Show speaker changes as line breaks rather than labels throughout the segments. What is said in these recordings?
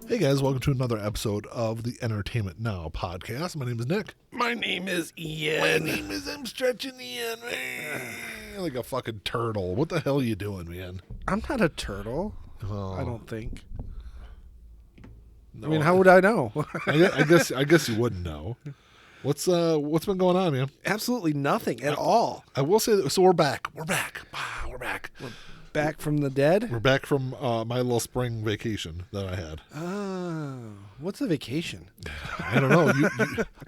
Hey guys, welcome to another episode of the Entertainment Now podcast. My name is Nick.
My name is Ian.
My name is I'm stretching Ian. Like a fucking turtle. What the hell are you doing, man?
I'm not a turtle.
Oh,
I don't think.
no,
I mean, how would I know?
I guess you wouldn't know. What's been going on, man?
Absolutely nothing at all.
I will say that. So we're back. We're back. We're back.
Back from the dead?
We're back from my little spring vacation that I had.
Oh, what's a vacation?
I don't know.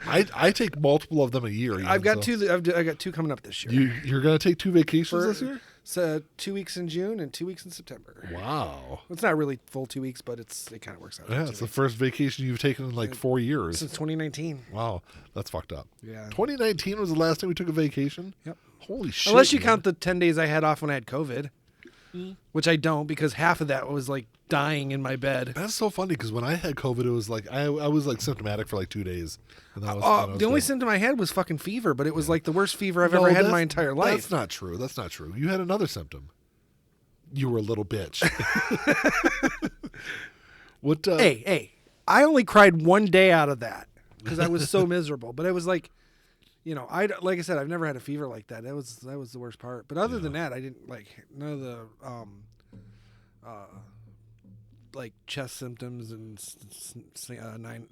I take multiple of them a year. Ian,
I've got
so.
two. I've got two coming up this year.
You're gonna take 2 vacations this year?
So 2 weeks in June and 2 weeks in September.
Wow.
It's not really full 2 weeks, but it kind of works out.
Yeah, it's the first vacation you've taken in like 4 years.
Since 2019.
Wow, that's fucked up.
Yeah.
2019 was the last time we took a vacation?
Yep.
Holy shit.
Unless you
man.
count the 10 days I had off when I had COVID, which I don't because half of that was like dying in my bed.
That's so funny because when I had COVID, it was like I was like symptomatic for like 2 days. And that was
The only
good.
symptom I had was fucking fever, but it was like the worst fever I've ever had in my entire life.
That's not true. That's not true. You had another symptom. You were a little bitch. What?
Hey, I only cried one day out of that because I was so miserable. But it was like, like I said, I've never had a fever like that. That was the worst part. But other than that, I didn't like none of the like chest symptoms and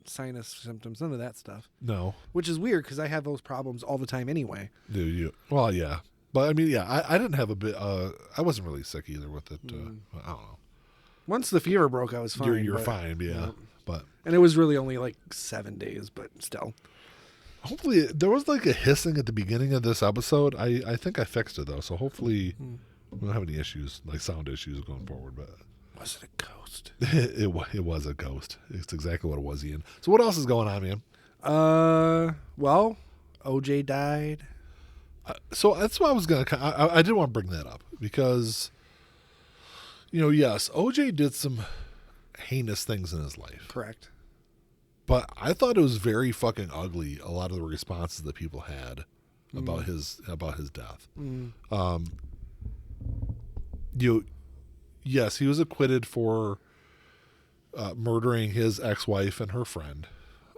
sinus symptoms, none of that stuff.
No.
Which is weird because I have those problems all the time anyway.
Do you? Well, yeah. But I mean, yeah, I didn't have a bit. I wasn't really sick either with it. I don't know.
Once the fever broke, I was fine.
You're fine, yeah. But
and it was really only like 7 days, but still.
hopefully, there was like a hissing at the beginning of this episode. I think I fixed it though, so hopefully we don't have any issues, like sound issues going forward. But
Was it a ghost?
it was a ghost. It's exactly what it was, Ian. So what else is going on, man?
Well, OJ died.
So that's why I was gonna. I did want to bring that up because, yes, OJ did some heinous things in his life.
Correct.
But I thought it was very fucking ugly. A lot of the responses that people had about his death. Yes, he was acquitted for murdering his ex-wife and her friend.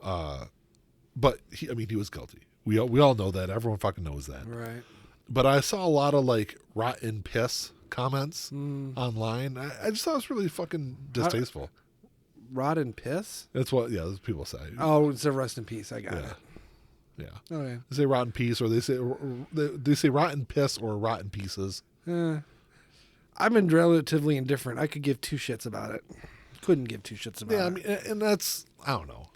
But he was guilty. We all know that. Everyone fucking knows that.
Right.
But I saw a lot of like rotten piss comments online. I just thought it was really fucking distasteful.
Rot and piss?
That's what people say.
Oh, it's a rest in peace. I got it.
Yeah.
Okay.
They say rotten piece, or they say rotten piss or rotten pieces.
I'm relatively indifferent. I could give two shits about it. Couldn't give two shits about it.
Yeah, I mean, and that's, I don't know.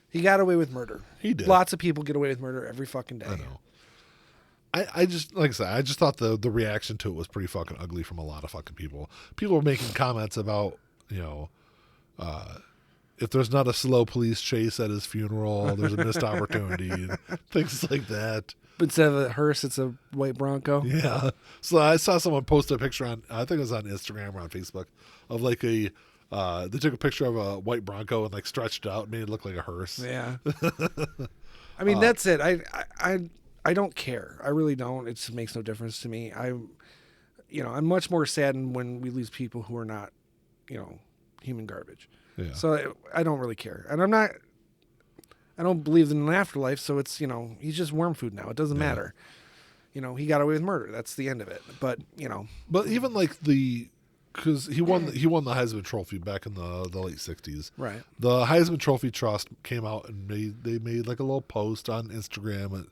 He got away with murder.
He did.
Lots of people get away with murder every fucking day.
I know. I just, like I said, I just thought the reaction to it was pretty fucking ugly from a lot of fucking people. People were making comments about, if there's not a slow police chase at his funeral, there's a missed opportunity, and things like that.
Instead of a hearse, it's a white Bronco.
Yeah. So I saw someone post a picture on, I think it was on Instagram or on Facebook, of like they took a picture of a white Bronco and like stretched it out and made it look like a hearse.
Yeah. I mean, that's it. I don't care. I really don't. It just makes no difference to me. I'm much more saddened when we lose people who are not, human garbage.
Yeah.
So I don't really care. And I don't believe in an afterlife. So it's, he's just worm food now. It doesn't matter. He got away with murder. That's the end of it. But,
But even like because he won the Heisman Trophy back in the late 60s.
Right.
The Heisman Trophy Trust came out and made like a little post on Instagram,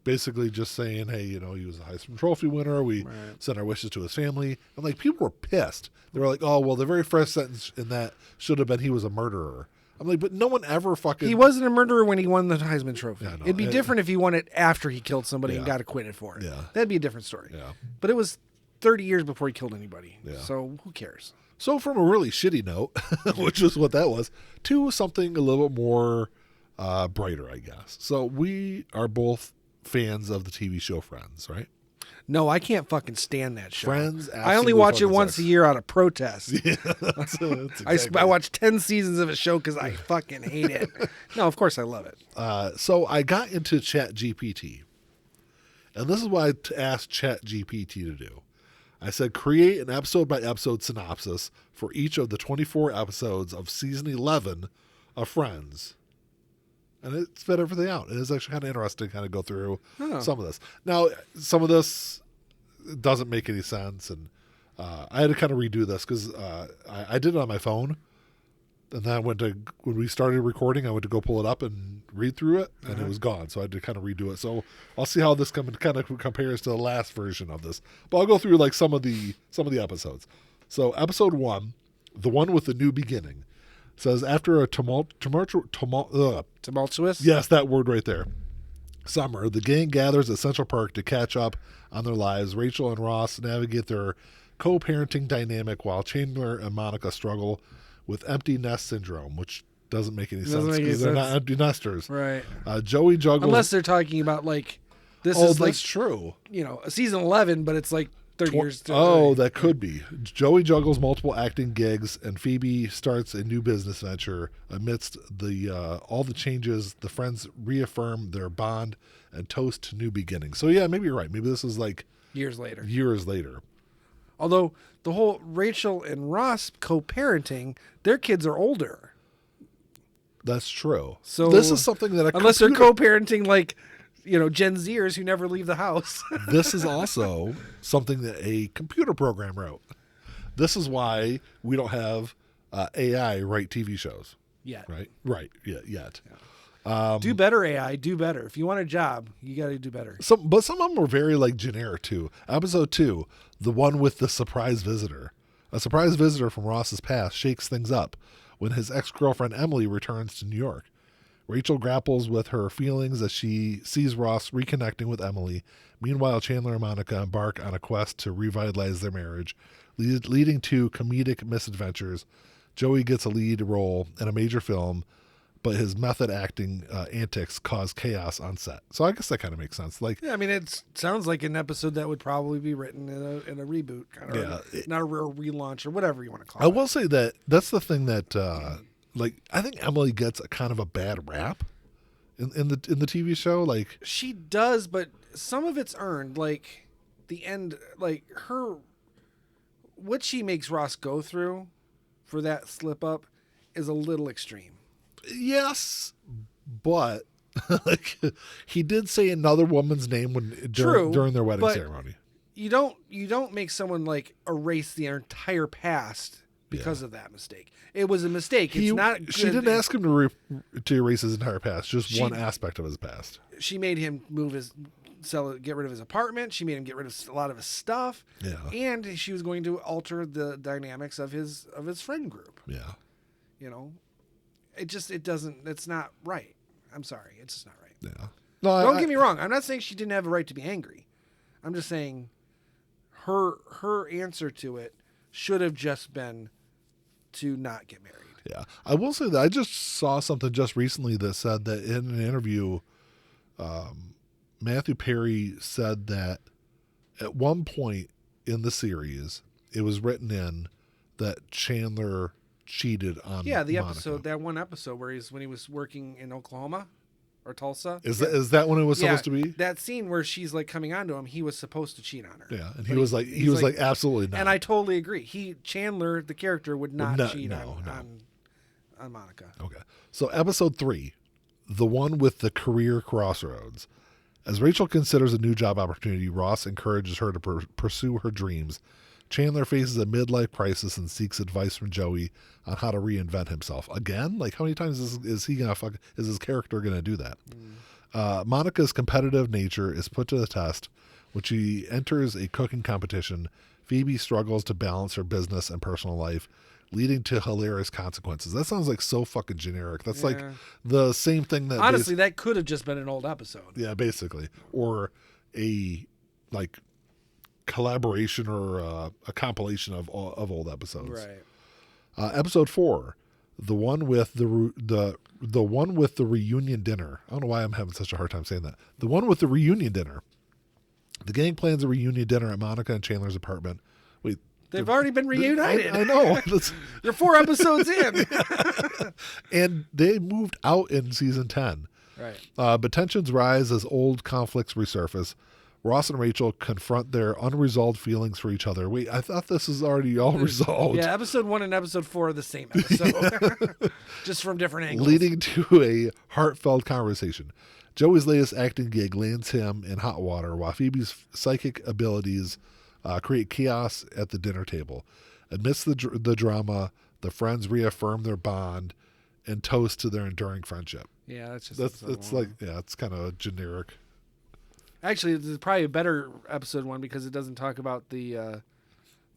basically just saying, hey, he was a Heisman Trophy winner. We sent our wishes to his family. And like people were pissed. They were like, oh well, the very first sentence in that should have been he was a murderer. I'm like, but no one ever fucking.
He wasn't a murderer when he won the Heisman Trophy.
Yeah, no,
It'd be different if he won it after he killed somebody and
Yeah.
got acquitted for it.
Yeah.
That'd be a different story.
Yeah.
But it was 30 years before he killed anybody.
Yeah.
So who cares?
So from a really shitty note, which is what that was, to something a little bit more brighter, I guess. So we are both fans of the TV show Friends, right?
No, I can't fucking stand that show.
Friends.
I only watch it once a
a
year out of protest.
Yeah, that's exactly.
I watch 10 seasons of a show because I fucking hate it. No, of course I love it.
So I got into ChatGPT, and this is what I asked ChatGPT to do. I said create an episode by episode synopsis for each of the 24 episodes of season 11 of Friends. And it spit everything out. It is actually kind of interesting to kind of go through some of this. Now, some of this doesn't make any sense. And I had to kind of redo this because I did it on my phone. And then when we started recording, I went to go pull it up and read through it, and it was gone. So I had to kind of redo it. So I'll see how this kind of compares to the last version of this. But I'll go through like some of the episodes. So episode 1, the one with the new beginning, says after a tumultuous. Yes, that word right there. Summer, the gang gathers at Central Park to catch up on their lives. Rachel and Ross navigate their co-parenting dynamic while Chandler and Monica struggle with empty nest syndrome, which doesn't make any sense because they're not empty nesters.
Right.
Joey juggles.
Unless they're talking about like this
is
that's
like true.
Season 11, but it's like 30 years.
That could be. Joey juggles multiple acting gigs, and Phoebe starts a new business venture. Amidst all the changes, the friends reaffirm their bond and toast to new beginnings. So yeah, maybe you're right. Maybe this is like
years later.
Although
the whole Rachel and Ross co-parenting, their kids are older.
That's true.
So
this is something that
unless they're co-parenting like, Gen Zers who never leave the house.
This is also something that a computer program wrote. This is why we don't have AI write TV shows.
Yet.
Right. Yeah, yet.
Yeah. Do better, AI. Do better. If you want a job, you got to do better.
But some of them were very like generic too. Episode 2, the one with the surprise visitor. A surprise visitor from Ross's past shakes things up when his ex-girlfriend Emily returns to New York. Rachel grapples with her feelings as she sees Ross reconnecting with Emily. Meanwhile, Chandler and Monica embark on a quest to revitalize their marriage, leading to comedic misadventures. Joey gets a lead role in a major film, but his method acting antics cause chaos on set. So I guess that kind of makes sense.
It sounds like an episode that would probably be written in a reboot, kind of, not a real relaunch or whatever you want to call it.
I will say that's the thing that, I think Emily gets a kind of a bad rap in the TV show. Like
she does, but some of it's earned. Like the end, like what she makes Ross go through for that slip up is a little extreme.
Yes, but he did say another woman's name during their wedding ceremony.
You don't make someone like erase the entire past because of that mistake. It was a mistake. She
didn't ask him to erase his entire past, just one aspect of his past.
She made him get rid of his apartment. She made him get rid of a lot of his stuff.
Yeah.
And she was going to alter the dynamics of his friend group.
Yeah.
It's not right. I'm sorry. It's just not right.
Yeah.
No, don't get me wrong. I'm not saying she didn't have a right to be angry. I'm just saying her answer to it should have just been to not get married.
Yeah. I will say that I just saw something just recently that said that in an interview, Matthew Perry said that at one point in the series, it was written in that Chandler cheated on
the
Monica.
episode, that one episode when he was working in Oklahoma or Tulsa.
Is that when it was supposed to be?
That scene where she's like coming onto him, he was supposed to cheat on her.
Yeah, and he was like absolutely not.
And I totally agree. Chandler, the character, would not cheat on Monica.
Okay. So episode 3, the one with the career crossroads. As Rachel considers a new job opportunity, Ross encourages her to pursue her dreams. Chandler faces a midlife crisis and seeks advice from Joey on how to reinvent himself. Again? Like, how many times is his character gonna do that? Monica's competitive nature is put to the test when she enters a cooking competition. Phoebe struggles to balance her business and personal life, leading to hilarious consequences. That sounds like so fucking generic. That's like the same thing that
honestly that could have just been an old episode.
Yeah, basically, or a collaboration or a compilation of old episodes.
Right.
Episode 4, the one with the one with the reunion dinner. I don't know why I'm having such a hard time saying that. The one with the reunion dinner. The gang plans a reunion dinner at Monica and Chandler's apartment. Wait,
they've already been reunited.
I know.
You're 4 episodes in.
And they moved out in season 10.
Right.
But tensions rise as old conflicts resurface. Ross and Rachel confront their unresolved feelings for each other. Wait, I thought this is already all resolved.
Yeah, episode 1 and episode 4 are the same episode, just from different angles.
Leading to a heartfelt conversation. Joey's latest acting gig lands him in hot water, while Phoebe's psychic abilities create chaos at the dinner table. Amidst the drama, the friends reaffirm their bond and toast to their enduring friendship.
Yeah, that's just
it's kind of generic.
Actually, it's probably a better episode 1 because it doesn't talk about the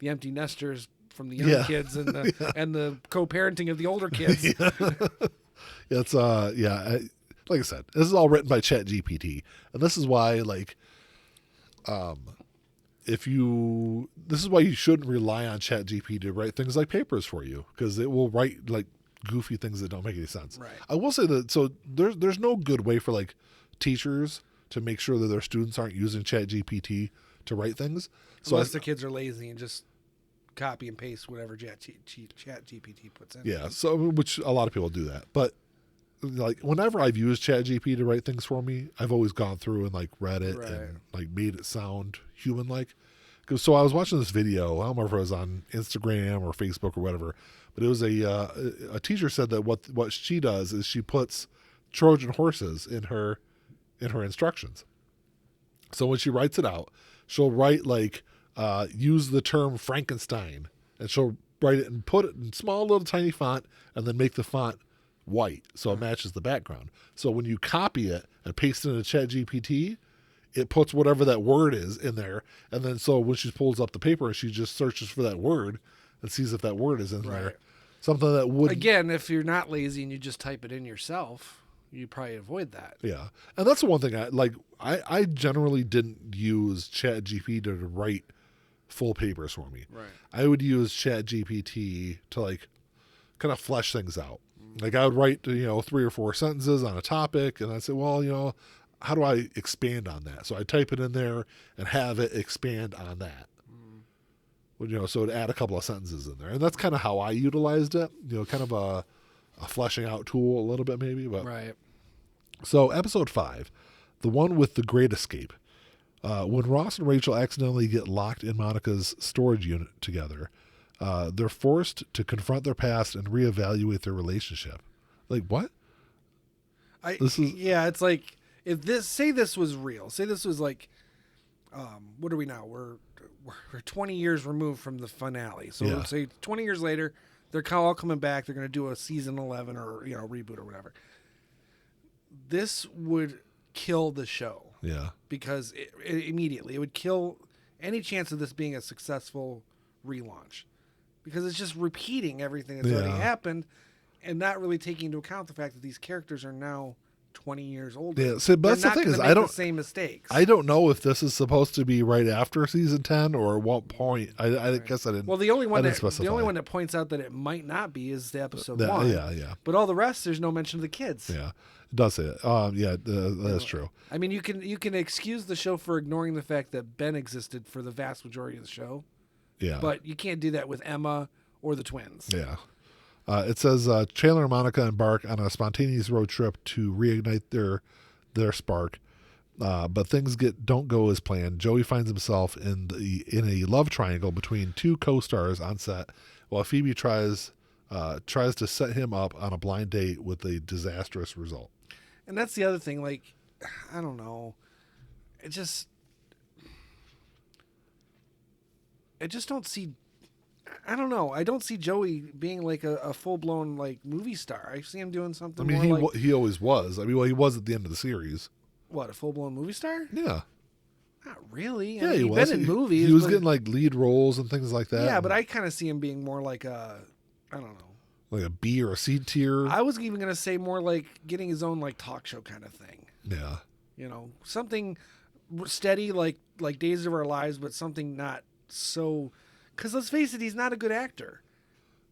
empty nesters from the young kids and the and the co-parenting of the older kids.
It's like I said, this is all written by ChatGPT, and this is why this is why you shouldn't rely on ChatGPT to write things like papers for you, because it will write like goofy things that don't make any sense.
Right.
I will say that there's no good way for like teachers to make sure that their students aren't using ChatGPT to write things.
Unless the kids are lazy and just copy and paste whatever ChatGPT puts in.
Yeah, so which a lot of people do that, but like whenever I've used ChatGPT to write things for me, I've always gone through and like read it and like made it sound human like. So I was watching this video. I don't remember if it was on Instagram or Facebook or whatever, but it was a teacher said that what she does is she puts Trojan horses in her instructions. So when she writes it out, she'll write like use the term Frankenstein, and she'll write it and put it in small little tiny font, and then make the font white so it matches the background. So when you copy it and paste it into ChatGPT, it puts whatever that word is in there, and then so when she pulls up the paper, she just searches for that word and sees if that word is in there. Something that would,
again, if you're not lazy and you just type it in yourself, you probably avoid that.
Yeah, and that's the one thing I generally didn't use ChatGPT to write full papers for me.
Right.
I would use ChatGPT to like kind of flesh things out. Like I would write 3 or 4 sentences on a topic, and I'd say, well, how do I expand on that? So I type it in there and have it expand on that. So it'd add a couple of sentences in there, and that's kind of how I utilized it. Kind of a fleshing out tool a little bit maybe. But
right.
So episode 5, the one with the great escape. When Ross and Rachel accidentally get locked in Monica's storage unit together, they're forced to confront their past and reevaluate their relationship. Like what?
It's like if this was real. Say this was like, what are we now? We're 20 years removed from the finale. So say 20 years later, they're all coming back. They're going to do a season 11 or reboot or whatever. This would kill the show.
Yeah.
Because immediately it would kill any chance of this being a successful relaunch. Because it's just repeating everything that's already happened and not really taking into account the fact that these characters are now 20 years older.
Yeah, so, but that's the thing is,
I don't the same mistakes.
I don't know if this is supposed to be right after season 10 or at what point. I guess I didn't.
Well, the only one that points out that it might not be is the episode 1.
Yeah.
But all the rest, there's no mention of the kids.
Yeah, it does say it. That's true.
I mean, you can excuse the show for ignoring the fact that Ben existed for the vast majority of the show.
Yeah.
But you can't do that with Emma or the twins.
Yeah. It says Chandler and Monica embark on a spontaneous road trip to reignite their spark, but things don't go as planned. Joey finds himself in a love triangle between 2 co-stars on set, while Phoebe tries to set him up on a blind date with a disastrous result.
And that's the other thing. Like, I don't know. I just don't see. I don't know. I don't see Joey being like a full blown like movie star. I see him doing something.
I mean, he always was. I mean, he was at the end of the series.
What, a full blown movie star?
Yeah.
Not really.
Yeah, he was.
Been in movies.
He was getting like lead roles and things like that.
Yeah, but I kind of see him being more like I don't know,
like a B or a C tier.
I was even gonna say more like getting his own like talk show kind of thing.
Yeah.
Something steady like Days of Our Lives, but something not so. Because let's face it, he's not a good actor.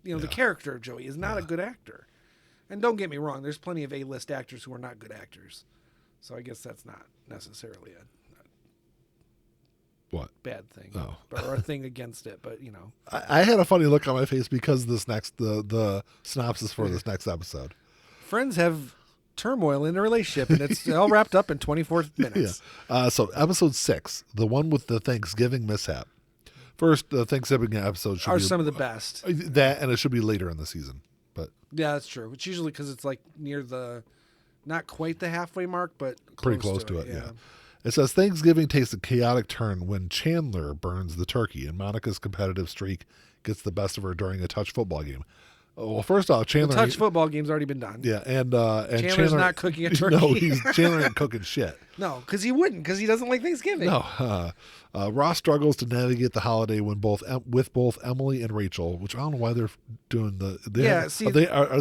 The character of Joey is not a good actor. And don't get me wrong, there's plenty of A-list actors who are not good actors. So I guess that's not necessarily a bad thing.
Oh.
Or a thing against it, but
I had a funny look on my face because the synopsis for this next episode.
Friends have turmoil in a relationship, and it's all wrapped up in 24 minutes.
So episode 6, the one with the Thanksgiving mishap. First, the Thanksgiving episode should
Are
be
some of the best.
That, and it should be later in the season. But
yeah, that's true. It's usually because it's like near not quite the halfway mark, but
pretty close to it. Yeah. It says Thanksgiving takes a chaotic turn when Chandler burns the turkey, and Monica's competitive streak gets the best of her during a touch football game. Well, first off, Chandler...
The touch football game's already been done.
Yeah, and
Chandler's not cooking a turkey.
No, Chandler ain't cooking shit.
No, because he wouldn't, because he doesn't like Thanksgiving.
No. Ross struggles to navigate the holiday with both Emily and Rachel, which I don't know why they're doing the...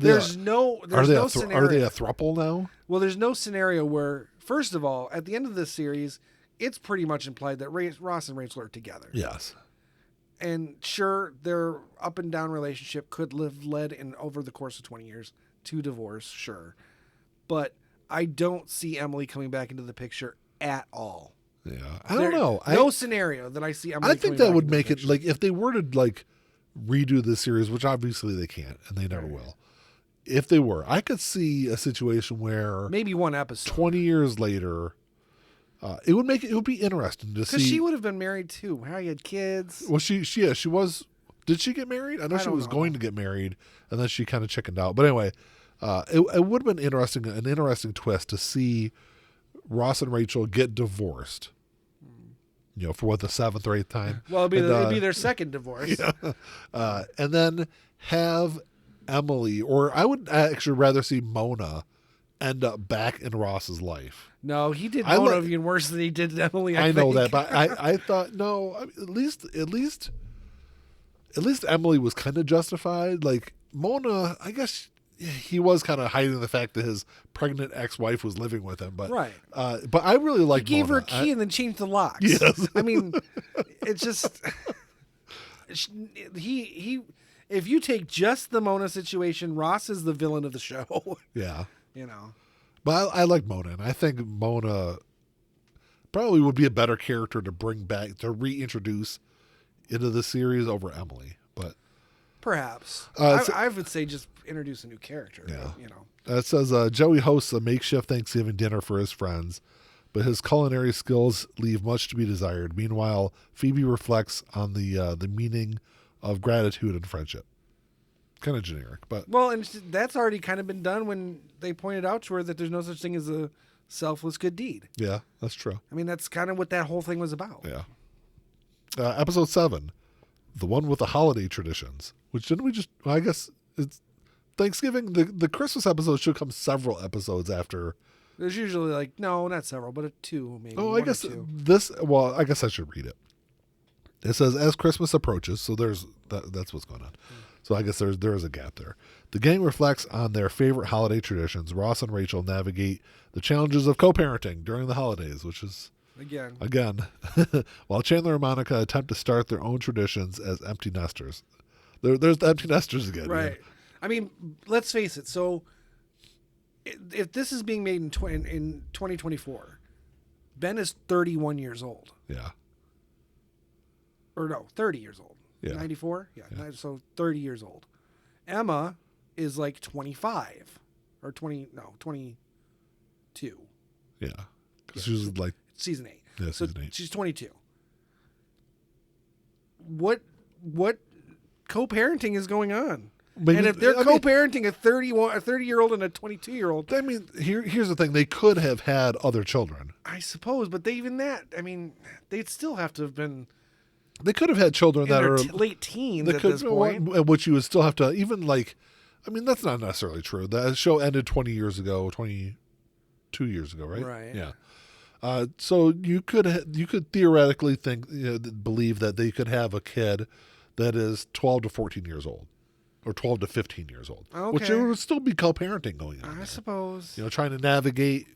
there's no scenario.
Are they a throuple now?
Well, there's no scenario where, first of all, at the end of this series, it's pretty much implied that Ross and Rachel are together.
Yes.
And sure, their up and down relationship could have led in over the course of 20 years to divorce, sure. But I don't see Emily coming back into the picture at all.
Yeah. I don't know.
No scenario that I see Emily
I think that would make it, like, if they were to, like, redo this series, which obviously they can't, and they never will. If they were, I could see a situation where...
Maybe one episode.
20 years later... it would be interesting to see,
because she would have been married too. How he had kids.
Well, she was. Did she get married? I know she was going to get married, and then she kind of chickened out. But anyway, it would have been an interesting twist to see Ross and Rachel get divorced. You know, for what, the 7th or 8th time.
Well, it'd be their second divorce.
Yeah. And then have Emily, or I would actually rather see Mona, end up back in Ross's life.
No, he did Mona even worse than he did Emily.
I know that, but I thought no. At least Emily was kind of justified. Like Mona, I guess he was kind of hiding the fact that his pregnant ex-wife was living with him. But
right.
But I really like.
He gave
Mona.
her a key and then changed the locks.
Yes.
I mean, it's just he. If you take just the Mona situation, Ross is the villain of the show.
Yeah.
You know.
But I like Mona, and I think Mona probably would be a better character to bring back, to reintroduce into the series over Emily. But
perhaps. I would say just introduce a new character.
Yeah.
You know.
It says Joey hosts a makeshift Thanksgiving dinner for his friends, but his culinary skills leave much to be desired. Meanwhile, Phoebe reflects on the meaning of gratitude and friendship. Kind of generic, but
and that's already kind of been done when they pointed out to her that there's no such thing as a selfless good deed.
Yeah, that's true.
I mean, that's kind of what that whole thing was about.
Yeah. Episode 7, the one with the holiday traditions, which didn't we just? Well, I guess it's Thanksgiving. The Christmas episode should come several episodes after.
There's usually like no, not several, but 2 maybe.
Oh, I guess this. Well, I guess I should read it. It says as Christmas approaches, so that's what's going on. So I guess there is a gap there. The gang reflects on their favorite holiday traditions. Ross and Rachel navigate the challenges of co-parenting during the holidays, which is again, while Chandler and Monica attempt to start their own traditions as empty nesters. There's the empty nesters again.
Right.
Yeah.
I mean, let's face it. So if this is being made in 2024, Ben is 31 years old.
Yeah.
Or no, 30 years old.
Yeah.
94? Yeah. So 30 years old. Emma is like 25 or 22.
Yeah. Because she was like
season 8.
Yeah,
so
season 8.
She's 22. What co-parenting is going on? But and if they're co-parenting a 30-year-old and a 22-year-old,
I mean, here's the thing: they could have had other children,
I suppose, but they'd still have to have been.
They could have had children that are
late teens at this point.
Which you would still have to, even like, I mean, that's not necessarily true. The show ended 22 years ago, right?
Right.
Yeah. So you could theoretically believe that they could have a kid that is 12 to 14 years old, or 12 to 15 years old, which there would still be co-parenting going on.
I suppose.
Trying to navigate,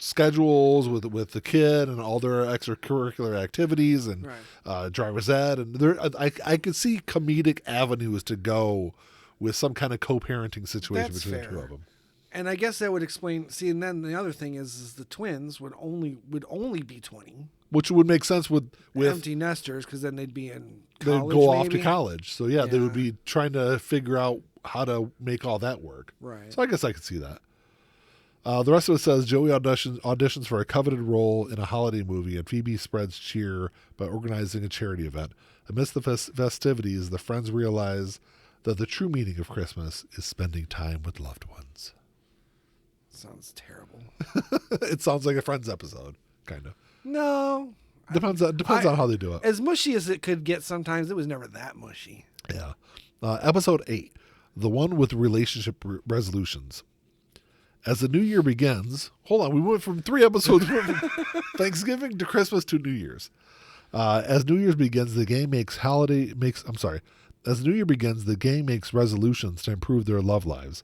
schedules with the kid and all their extracurricular activities and driver's ed, and I could see comedic avenues to go with some kind of co-parenting situation between the two of them.
And I guess that would explain. See, and then the other thing is the twins would only be 20,
which would make sense with
empty nesters, because then they'd be in college.
They'd go off to college, so they would be trying to figure out how to make all that work.
Right.
So I guess I could see that. The rest of it says Joey auditions for a coveted role in a holiday movie, and Phoebe spreads cheer by organizing a charity event. Amidst the festivities, the friends realize that the true meaning of Christmas is spending time with loved ones.
Sounds terrible.
It sounds like a Friends episode, kind of.
No.
Depends on how they do it.
As mushy as it could get sometimes, it was never that mushy.
Yeah. Episode 8, the one with relationship resolutions. As the new year begins, hold on, we went from 3 episodes from Thanksgiving to Christmas to New Year's. As New Year's begins, the gang As the new year begins, the gang makes resolutions to improve their love lives.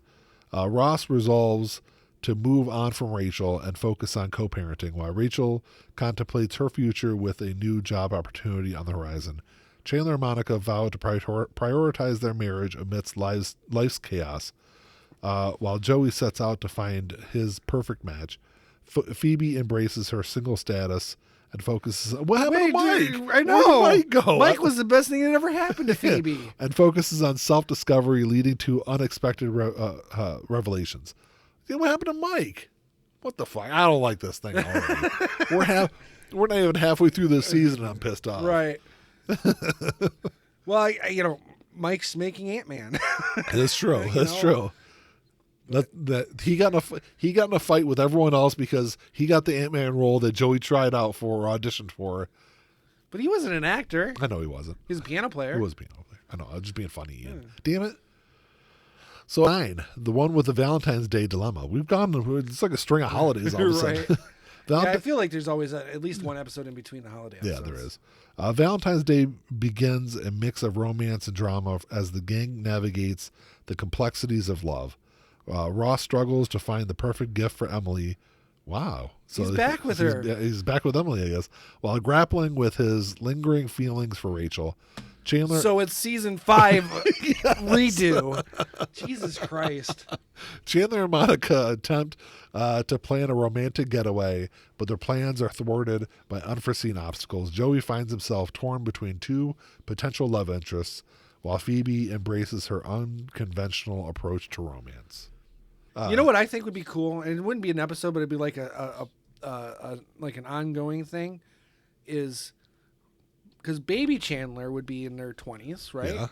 Ross resolves to move on from Rachel and focus on co-parenting, while Rachel contemplates her future with a new job opportunity on the horizon. Chandler and Monica vow to prioritize their marriage amidst life's chaos, while Joey sets out to find his perfect match. Phoebe embraces her single status and focuses on what happened to Mike?
Dude, I know.
Where did Mike go?
Mike was the best thing that ever happened to Phoebe.
And focuses on self-discovery, leading to unexpected revelations. What happened to Mike? What the fuck? I don't like this thing already. We're not even halfway through this season and I'm pissed off.
Right. Well, Mike's making Ant-Man.
That's true. That's true. That he got in a fight with everyone else because he got the Ant-Man role that Joey tried out for or auditioned for.
But he wasn't an actor.
I know he wasn't.
He was a piano player.
He was a piano player. I know. I was just being funny, Ian. Damn it. So 9, the one with the Valentine's Day dilemma. We've gone. It's like a string of holidays all of a sudden.
Yeah, I feel like there's always at least one episode in between the holiday episodes.
Yeah, there is. Valentine's Day begins a mix of romance and drama as the gang navigates the complexities of love. Ross struggles to find the perfect gift for Emily. Wow. So
he's back with her.
He's back with Emily, I guess, while grappling with his lingering feelings for Rachel. Chandler.
So it's season 5 redo. Jesus Christ.
Chandler and Monica attempt to plan a romantic getaway, but their plans are thwarted by unforeseen obstacles. Joey finds himself torn between 2 potential love interests, while Phoebe embraces her unconventional approach to romance.
You know what I think would be cool, and it wouldn't be an episode, but it'd be like like an ongoing thing, is because baby Chandler would be in their 20s, right?
Yeah.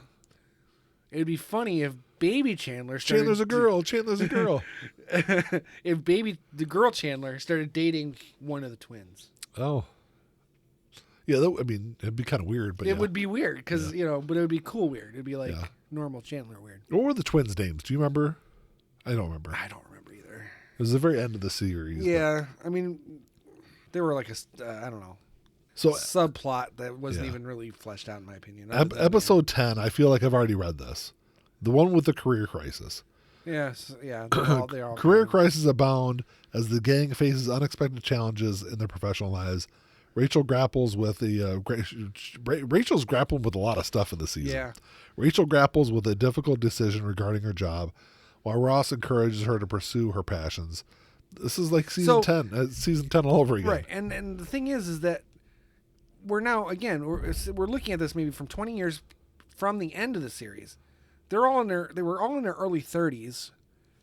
It'd be funny if baby Chandler
Chandler's a girl.
If the girl Chandler started dating one of the twins.
Oh. Yeah, it'd be kind of weird, but
it would be weird because but it would be cool weird. It'd be like normal Chandler weird.
What were the twins' names? Do you remember? I don't remember.
I don't remember either.
It was the very end of the series.
Yeah, I mean, they were like I don't know.
So
subplot that wasn't even really fleshed out in my opinion.
Episode 10, I feel like I've already read this. The one with the career crisis.
Yes, yeah. They're all
career crisis abound as the gang faces unexpected challenges in their professional lives. Rachel grapples with Rachel's grappling with a lot of stuff in the season.
Yeah.
Rachel grapples with a difficult decision regarding her job, while Ross encourages her to pursue her passions. This is like season 10 all over again.
Right, and the thing is that we're now again we're looking at this maybe from 20 years from the end of the series. They were all in their early 30s.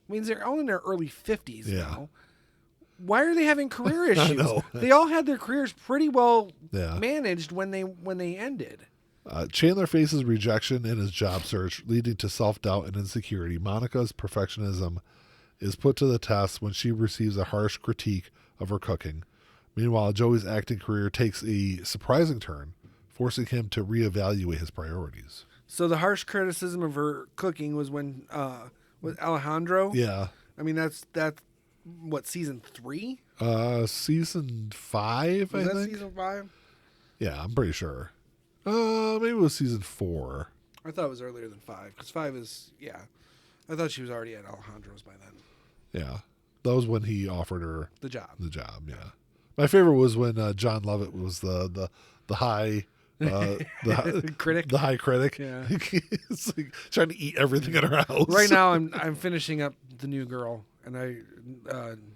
Means they're all in their early 50s now. Why are they having career issues?
I know.
They all had their careers pretty well managed when they ended.
Chandler faces rejection in his job search, leading to self-doubt and insecurity. Monica's perfectionism is put to the test when she receives a harsh critique of her cooking. Meanwhile, Joey's acting career takes a surprising turn, forcing him to reevaluate his priorities.
So the harsh criticism of her cooking was when with Alejandro?
Yeah.
I mean, that's what, season 3?
Season 5, I think.
Was that season 5?
Yeah, I'm pretty sure. Maybe it was season 4.
I thought it was earlier than 5, because 5 is, I thought she was already at Alejandro's by then.
Yeah. That was when he offered her
the job,
yeah. My favorite was when John Lovett was the high... the
critic,
the high critic.
Yeah,
it's like trying to eat everything in her house.
Right now, I'm finishing up The New Girl, and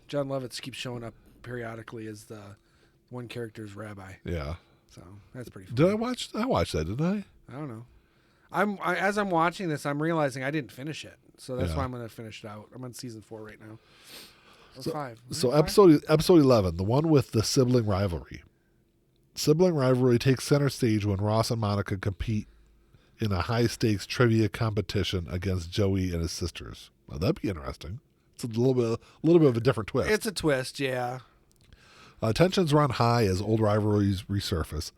John Lovitz keeps showing up periodically as the one character's rabbi.
Yeah,
so that's pretty fun.
Did I watch? I watched that, didn't I?
I don't know. As I'm watching this, I'm realizing I didn't finish it, so that's why I'm going to finish it out. I'm on season 4 right now. or 5.
So episode 11, the one with the sibling rivalry. Sibling rivalry takes center stage when Ross and Monica compete in a high-stakes trivia competition against Joey and his sisters. Well, that'd be interesting. It's a little bit of a different twist.
It's a twist, yeah.
Tensions run high as old rivalries resurface,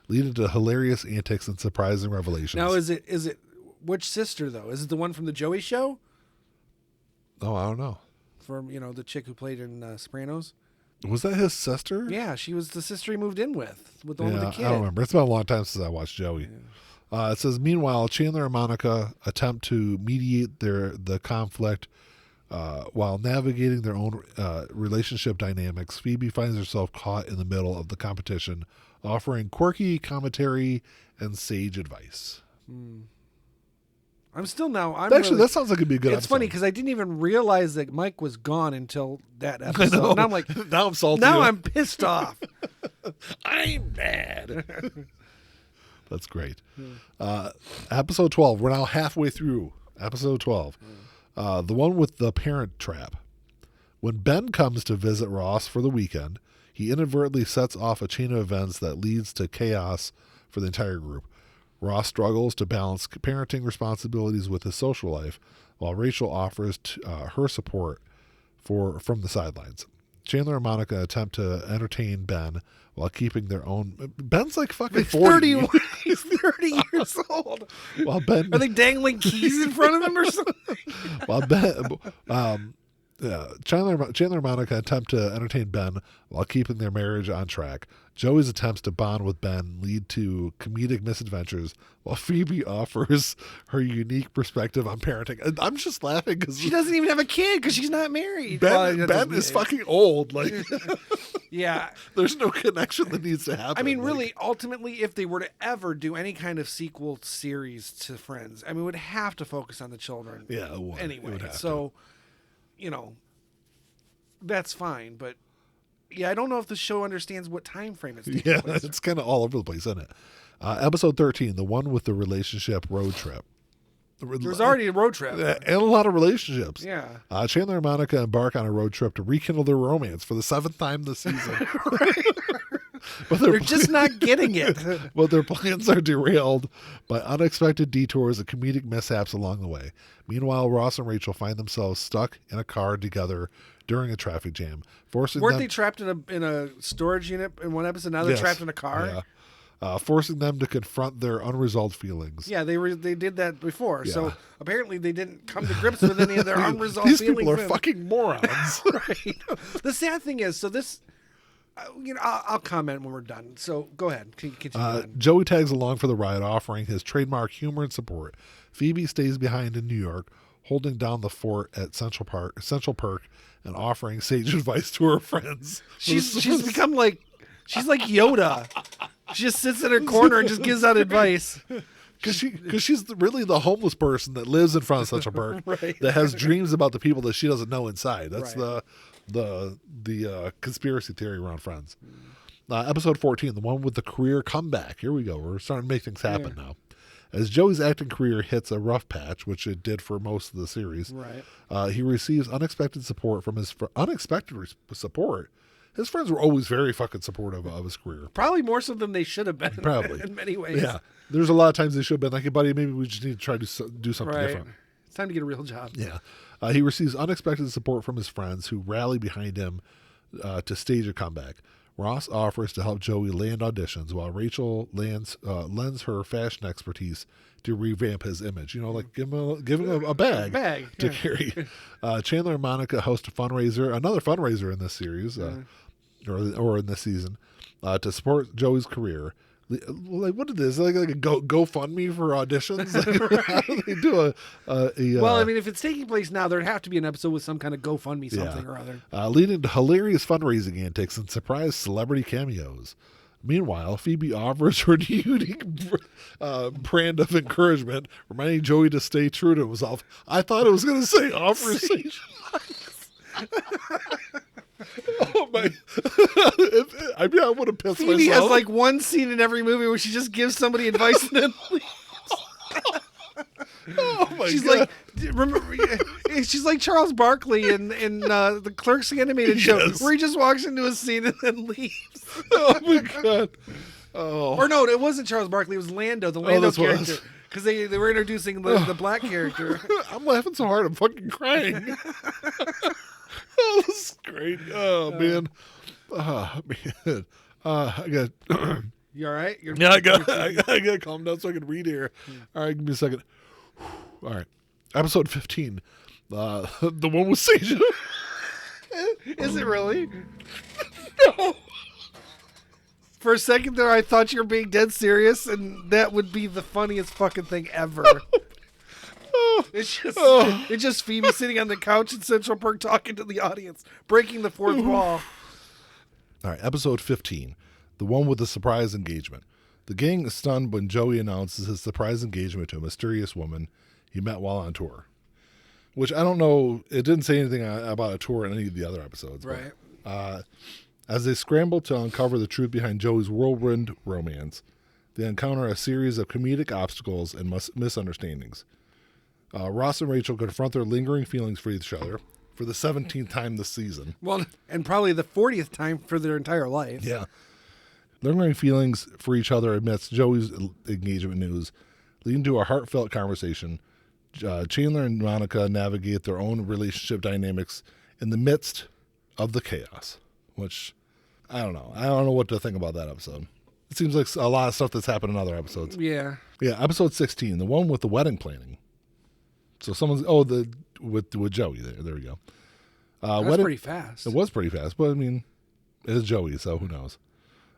leading to hilarious antics and surprising revelations.
Now, is it which sister though? Is it the one from the Joey show?
Oh, I don't know.
From the chick who played in Sopranos.
Was that his sister?
Yeah, she was the sister he moved in with the one with the kid.
I don't remember. It's been a long time since I watched Joey. Yeah. It says, meanwhile, Chandler and Monica attempt to mediate the conflict while navigating their own relationship dynamics. Phoebe finds herself caught in the middle of the competition, offering quirky commentary and sage advice.
I'm still now.
That sounds like it'd be a good episode.
It's funny because I didn't even realize that Mike was gone until that episode. And I'm like,
now I'm salty.
Now I'm pissed off.
I'm mad. That's great. Episode 12. We're now halfway through episode 12. The one with the parent trap. When Ben comes to visit Ross for the weekend, he inadvertently sets off a chain of events that leads to chaos for the entire group. Ross struggles to balance parenting responsibilities with his social life, while Rachel offers her support from the sidelines. Chandler and Monica attempt to entertain Ben while keeping their own. Ben's like fucking 40.
He's 30 years old.
While Ben,
are they dangling keys in front of him or something?
While Ben, Chandler and Monica attempt to entertain Ben while keeping their marriage on track. Joey's attempts to bond with Ben lead to comedic misadventures, while Phoebe offers her unique perspective on parenting. I'm just laughing because
she doesn't even have a kid because she's not married.
Ben is fucking old. Like,
yeah,
there's no connection that needs to happen.
I mean, really, ultimately, if they were to ever do any kind of sequel series to Friends, I mean, it would have to focus on the children.
Yeah, it would.
Anyway,
it would
so that's fine, but. Yeah, I don't know if the show understands what time frame it's taking place.
It's kind of all over the place, isn't it? Episode 13, the one with the relationship road trip.
There's already a road trip.
And a lot of relationships.
Yeah.
Chandler and Monica embark on a road trip to rekindle their romance for the 7th time this season. But
they're just not getting it.
But their plans are derailed by unexpected detours and comedic mishaps along the way. Meanwhile, Ross and Rachel find themselves stuck in a car together during a traffic jam,
Weren't they trapped in a storage unit in one episode? Now they're trapped in a car.
Yeah. Forcing them to confront their unresolved feelings.
Yeah, they did that before. Yeah. So apparently they didn't come to grips with any of their unresolved
These
feelings.
These people are fucking morons.
Right. The sad thing is, so this, I'll comment when we're done. So go ahead. Continue.
Joey tags along for the ride, offering his trademark humor and support. Phoebe stays behind in New York, holding down the fort at Central Perk, and offering sage advice to her friends.
She's become like Yoda. She just sits in her corner and just gives out advice.
Because she's really the homeless person that lives in front of Central Perk, right, that has dreams about the people that she doesn't know inside. That's right. the conspiracy theory around Friends. Episode 14, the one with the career comeback. Here we go. We're starting to make things happen now. As Joey's acting career hits a rough patch, which it did for most of the series, right, he receives unexpected support from his support. His friends were always very fucking supportive of his career.
Probably more so than they should have been.
Probably.
In many ways.
Yeah. There's a lot of times they should have been like, hey, buddy, maybe we just need to try to do something different.
It's time to get a real job.
Yeah. He receives unexpected support from his friends who rally behind him to stage a comeback. Ross offers to help Joey land auditions while Rachel lends her fashion expertise to revamp his image. Like give him a bag to carry. Chandler and Monica host another fundraiser in this series, or in this season, to support Joey's career. Like, what is this? Like a GoFundMe for auditions? How do they do
well, I mean, if it's taking place now, there'd have to be an episode with some kind of GoFundMe something or other.
Leading to hilarious fundraising antics and surprise celebrity cameos. Meanwhile, Phoebe offers her unique brand of encouragement, reminding Joey to stay true to himself. I thought it was going to say offers sage Oh my! I mean, I would have pissed myself.
Phoebe has like one scene in every movie where she just gives somebody advice and then leaves.
Oh my
She's
God.
like, Remember, she's like Charles Barkley in the Clerks animated show, where he just walks into a scene and then leaves.
Oh my god! Oh,
or no, it wasn't Charles Barkley. It was Lando, the Lando character, because they were introducing the black character.
I'm laughing so hard, I'm fucking crying. Oh, this is great. Oh man. Oh man. I got.
You all right?
I got to calm down so I can read here. All right, give me a second. All right, episode 15, the one with Sage.
Is it really?
No.
For a second there, I thought you were being dead serious, and that would be the funniest fucking thing ever. It's just Phoebe sitting on the couch in Central Park talking to the audience, breaking the fourth wall.
All right, episode 15, the one with the surprise engagement. The gang is stunned when Joey announces his surprise engagement to a mysterious woman he met while on tour. Which I don't know, it didn't say anything about a tour in any of the other episodes.
Right.
But, as they scramble to uncover the truth behind Joey's whirlwind romance, they encounter a series of comedic obstacles and misunderstandings. Ross and Rachel confront their lingering feelings for each other for the 17th time this season.
Well, and probably the 40th time for their entire life.
Yeah. Lingering feelings for each other amidst Joey's engagement news, leading to a heartfelt conversation. Chandler and Monica navigate their own relationship dynamics in the midst of the chaos, which I don't know. I don't know what to think about that episode. It seems like a lot of stuff that's happened in other episodes.
Yeah.
Yeah, episode 16, the one with the wedding planning. So someone's with Joey there. There we go.
That's pretty fast.
It was pretty fast, but I mean, it is Joey, so who knows?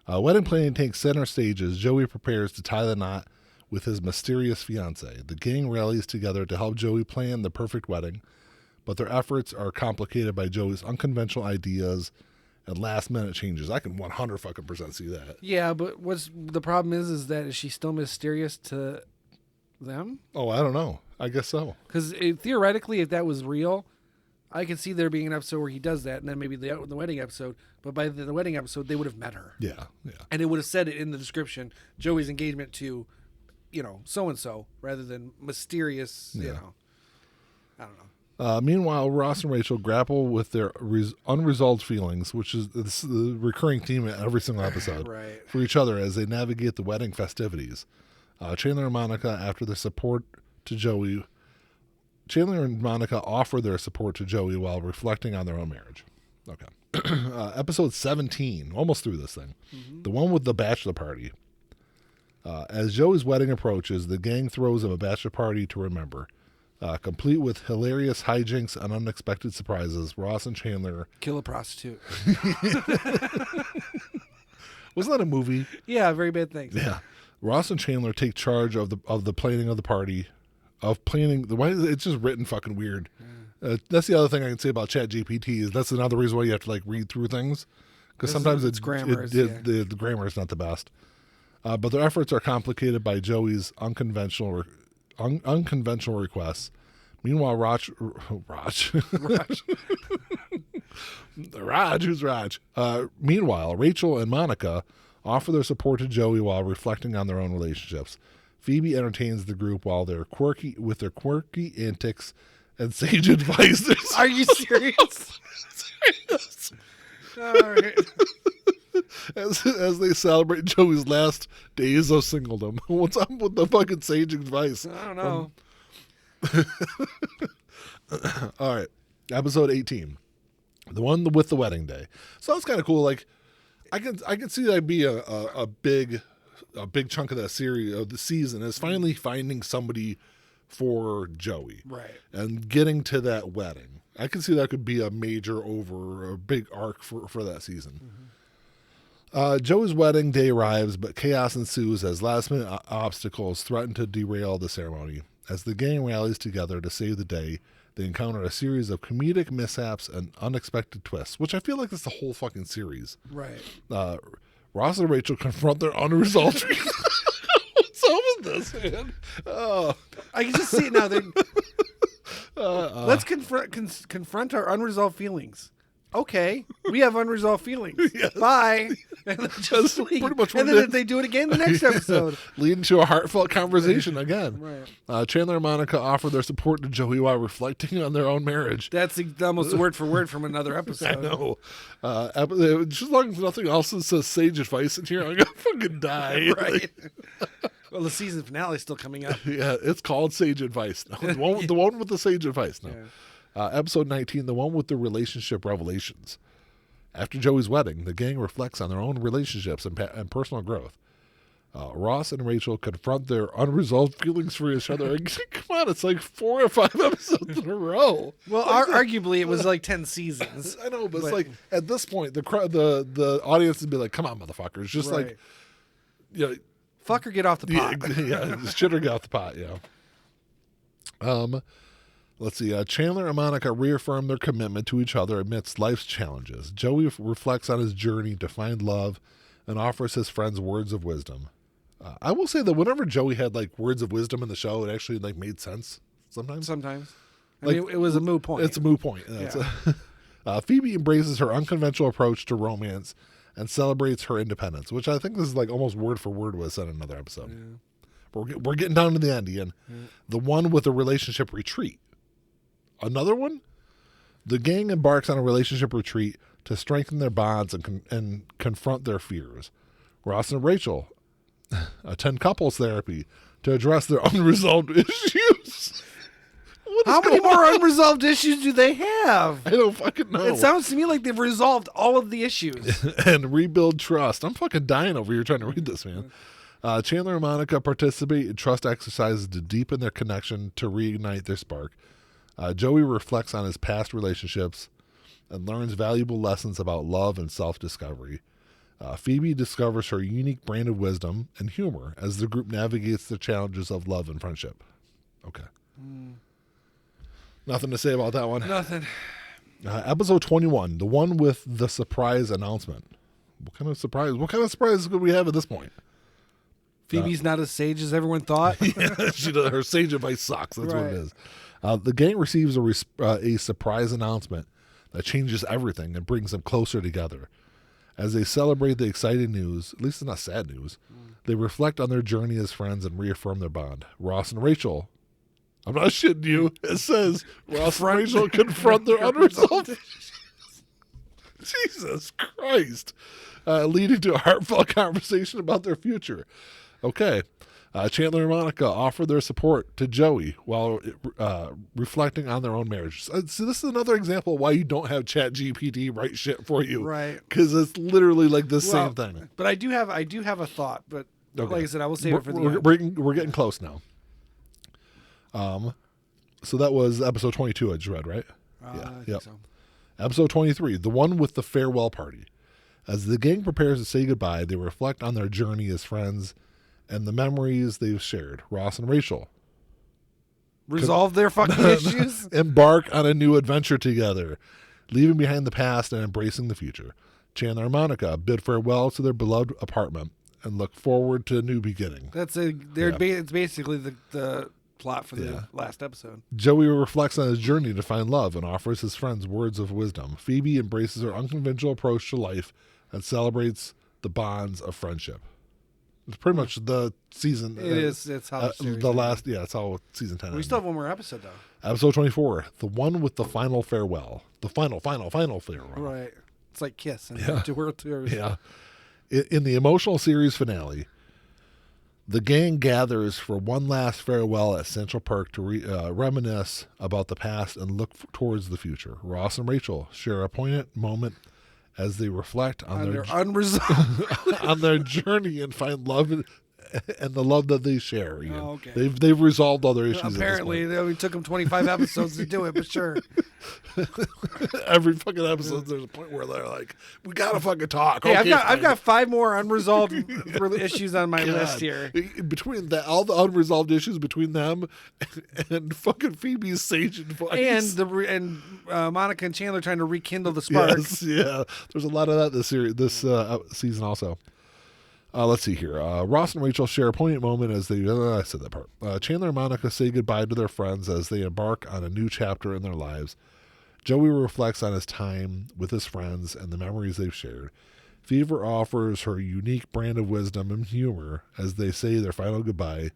Wedding planning takes center stage as Joey prepares to tie the knot with his mysterious fiancée. The gang rallies together to help Joey plan the perfect wedding, but their efforts are complicated by Joey's unconventional ideas and last-minute changes. I can 100% see that.
Yeah, but what's the problem is that is she still mysterious to them?
Oh, I don't know. I guess so.
Because theoretically, if that was real, I could see there being an episode where he does that, and then maybe the wedding episode. But by the wedding episode, they would have met her.
Yeah.
And it would have said it in the description, Joey's engagement to, so-and-so, rather than mysterious, I don't know.
Meanwhile, Ross and Rachel grapple with their unresolved feelings, which is the recurring theme in every single episode,
right,
for each other as they navigate the wedding festivities. Chandler and Monica offer their support to Joey while reflecting on their own marriage. Okay. Episode 17, almost through this thing. Mm-hmm. The one with the bachelor party. As Joey's wedding approaches, the gang throws him a bachelor party to remember. Complete with hilarious hijinks and unexpected surprises, Ross and Chandler
kill a prostitute.
Wasn't that a movie?
Yeah, Very Bad Things.
Yeah. Ross and Chandler take charge of the planning of the party, it's just written fucking weird. That's the other thing I can say about ChatGPT is that's another reason why you have to read through things, because sometimes it's grammar. The grammar is not the best. But their efforts are complicated by Joey's unconventional requests. Meanwhile, Raj, who's Raj? Meanwhile, Rachel and Monica offer their support to Joey while reflecting on their own relationships. Phoebe entertains the group while they're quirky antics and sage advice.
Are you serious?
Serious. All right. As they celebrate Joey's last days of singledom. What's up with the fucking sage advice?
I don't know.
All right. Episode 18. The one with the wedding day. So that's kind of cool. I can see that be a big chunk of that series of the season is finally finding somebody for Joey.
Right.
And getting to that wedding. I can see that could be a big arc for that season. Mm-hmm. Joey's wedding day arrives, but chaos ensues as last-minute obstacles threaten to derail the ceremony. As the gang rallies together to save the day, they encounter a series of comedic mishaps and unexpected twists, which I feel like that's the whole fucking series.
Right.
Ross and Rachel confront their unresolved... What's up with this, man? Oh.
I can just see it now. Let's confront our unresolved feelings. okay, we have unresolved feelings.
Yes.
Bye. And then just leave.
Pretty much
and
what
then
it
they do it again the next episode.
leading to a heartfelt conversation again.
Right.
Chandler and Monica offer their support to Joey while reflecting on their own marriage.
That's almost word for word from another episode.
I know. Just as long as nothing else that says sage advice in here, I'm gonna fucking die.
Right. Well, the season finale is still coming up.
Yeah, it's called Sage Advice. No, the one with the sage advice. No.
Yeah.
Episode 19, the one with the relationship revelations. After Joey's wedding, the gang reflects on their own relationships and personal growth. Ross and Rachel confront their unresolved feelings for each other. Come on, it's like 4 or 5 episodes in a row.
Well, arguably, it was like 10 seasons.
I know, but it's like, at this point, the audience would be like, come on, motherfuckers. Just
Right.
like, you know,
Fuck or get off the pot.
yeah, shit or get off the pot, yeah. Let's see. Chandler and Monica reaffirm their commitment to each other amidst life's challenges. Joey reflects on his journey to find love and offers his friends words of wisdom. I will say that whenever Joey had like words of wisdom in the show, it actually like made sense sometimes.
Sometimes.
Like,
I mean, it was a moot point.
It's a moot point.
Yeah.
Phoebe embraces her unconventional approach to romance and celebrates her independence, which I think this is like almost word for word was said in another episode. Yeah. We're getting down to the end, Ian. Yeah. The one with the relationship retreat. Another one? The gang embarks on a relationship retreat to strengthen their bonds and confront their fears. Ross and Rachel attend couples therapy to address their unresolved issues.
How many more unresolved issues do they have?
I don't fucking know.
It sounds to me like they've resolved all of the issues.
And rebuild trust. I'm fucking dying over here trying to read this, man. Chandler and Monica participate in trust exercises to deepen their connection to reignite their spark. Joey reflects on his past relationships and learns valuable lessons about love and self-discovery. Phoebe discovers her unique brand of wisdom and humor as the group navigates the challenges of love and friendship. Okay. Nothing to say about that one.
Nothing.
Episode 21, the one with the surprise announcement. What kind of surprise could we have at this point?
Phoebe's not as sage as everyone thought.
Yeah, her sage advice sucks. That's what it is. The gang receives a surprise announcement that changes everything and brings them closer together. As they celebrate the exciting news, at least it's not sad news, they reflect on their journey as friends and reaffirm their bond. Ross and Rachel, I'm not shitting you, it says Ross and Rachel confront their unresolved issues. Jesus Christ. Leading to a heartfelt conversation about their future. Okay. Chandler and Monica offer their support to Joey while reflecting on their own marriage. So this is another example of why you don't have ChatGPT write shit for you.
Right.
Because it's literally like the same thing.
But I do have a thought, but
Okay.
like I said, I will save it for the end.
We're getting close now. So that was episode 22 I just read, right?
I think so.
Episode 23, the one with the farewell party. As the gang prepares to say goodbye, they reflect on their journey as friends and the memories they've shared. Ross and Rachel
Resolve their fucking issues?
embark on a new adventure together, leaving behind the past and embracing the future. Chandler and Monica bid farewell to their beloved apartment and look forward to a new beginning.
It's basically the plot for the last episode.
Joey reflects on his journey to find love and offers his friends words of wisdom. Phoebe embraces her unconventional approach to life and celebrates the bonds of friendship. It's pretty much the season.
It is. It's how
the last. Yeah, it's how season 10.
We still have one more episode though.
Episode 24, the one with the final farewell. The final farewell.
Right. It's like Kiss and To World Tours.
Yeah. In the emotional series finale, the gang gathers for one last farewell at Central Park to reminisce about the past and look towards the future. Ross and Rachel share a poignant moment as they reflect on their
unresolved
on their journey and find love and the love that they share.
Oh, okay.
They've resolved all their issues.
Apparently, it took them 25 episodes to do it, but sure.
Every fucking episode, there's a point where they're like, "We gotta fucking talk."
Hey,
okay,
I've got 5 more unresolved issues on my list here.
Between all the unresolved issues between them and fucking Phoebe's sage advice,
and Monica and Chandler trying to rekindle the spark.
Yes, yeah. There's a lot of that this season also. Let's see here. Ross and Rachel share a poignant moment as they... I said that part. Chandler and Monica say goodbye to their friends as they embark on a new chapter in their lives. Joey reflects on his time with his friends and the memories they've shared. Fever offers her unique brand of wisdom and humor as they say their final goodbye,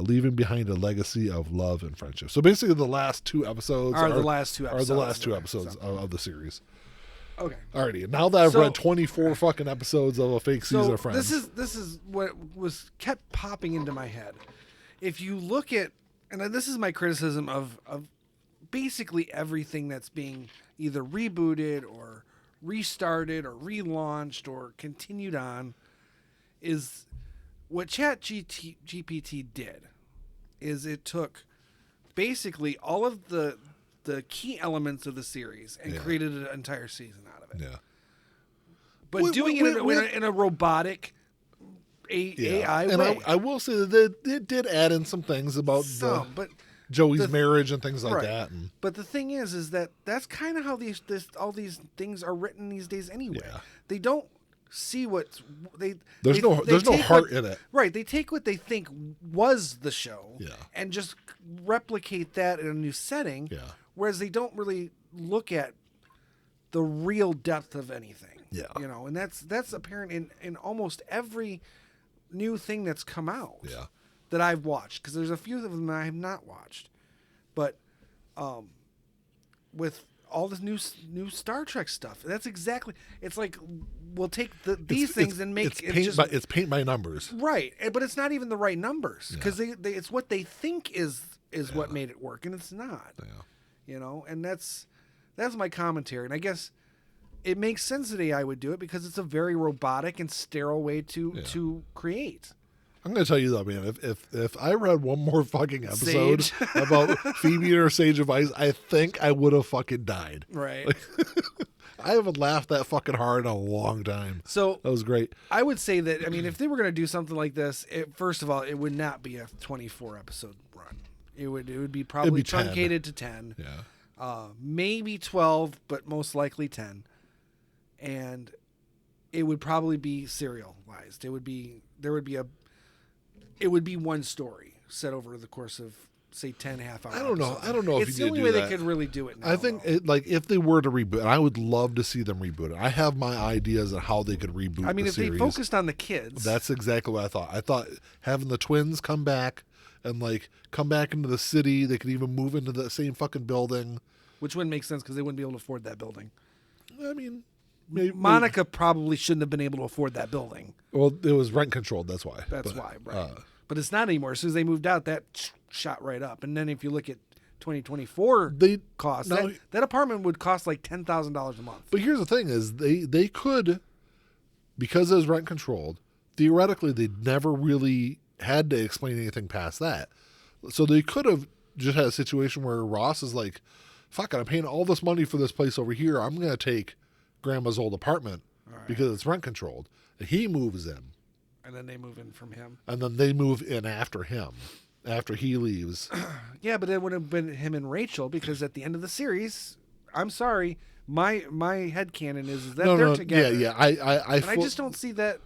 leaving behind a legacy of love and friendship. So basically, the last two episodes
are the last two
episodes of the series.
Okay.
Alrighty. Now that I've read 24 fucking episodes of a fake season of Friends,
this is what was kept popping into my head. If you look at, and this is my criticism of basically everything that's being either rebooted or restarted or relaunched or continued on, is what ChatGPT did is it took basically all of the key elements of the series and created an entire season out of it.
Yeah.
But doing it in a robotic AI
and
way.
I will say that they did add in some things about Joey's marriage and things like that.
But the thing is that that's kind of how all these things are written these days anyway. Yeah. They don't see what's there's no
heart in it.
Right. They take what they think was the show and just replicate that in a new setting.
Yeah.
Whereas they don't really look at the real depth of anything.
Yeah.
And that's apparent in almost every new thing that's come out.
Yeah.
That I've watched, because there's a few of them that I have not watched, but with all this new Star Trek stuff, that's exactly. It's like we'll take these things and make
it's paint by numbers,
right? But it's not even the right numbers because it's what they think is what made it work, and it's not.
Yeah.
And that's my commentary, and I guess it makes sense that AI would do it because it's a very robotic and sterile way to create.
I'm going to tell you though, man, if I read one more fucking episode about Phoebe and her Sage advice, I think I would have fucking died.
Right.
I haven't laughed that fucking hard in a long time.
So
that was great.
I would say that, I mean, if they were going to do something like this, first of all, it would not be a 24 episode run. It would be probably truncated to 10.
Yeah.
Maybe 12, but most likely 10. And it would probably be serialized. It would be one story set over the course of, say, 10 half-hour episodes.
I don't know if
it's the only way they could really do it now.
I think if they were to reboot, I would love to see them reboot it. I have my ideas on how they could reboot
I mean,
the
if
series.
they focused on the kids.
That's exactly what I thought. I thought having the twins come back and, come back into the city. They could even move into the same fucking building.
Which wouldn't make sense because they wouldn't be able to afford that building.
I mean...
Monica probably shouldn't have been able to afford that building.
Well, it was rent controlled. That's why.
That's why, right? But it's not anymore. As soon as they moved out, that shot right up. And then if you look at 2024 costs, that apartment would cost like $10,000 a month.
But here's the thing: is they could, because it was rent controlled. Theoretically, they never really had to explain anything past that. So they could have just had a situation where Ross is like, "Fuck it, I'm paying all this money for this place over here. I'm going to take Grandma's old apartment because it's rent controlled." And he moves in.
And then they move in from him.
And then they move in after him, after he leaves.
Yeah, but it would have been him and Rachel because at the end of the series, I'm sorry, my headcanon is that they're together.
Yeah. I
just don't see that.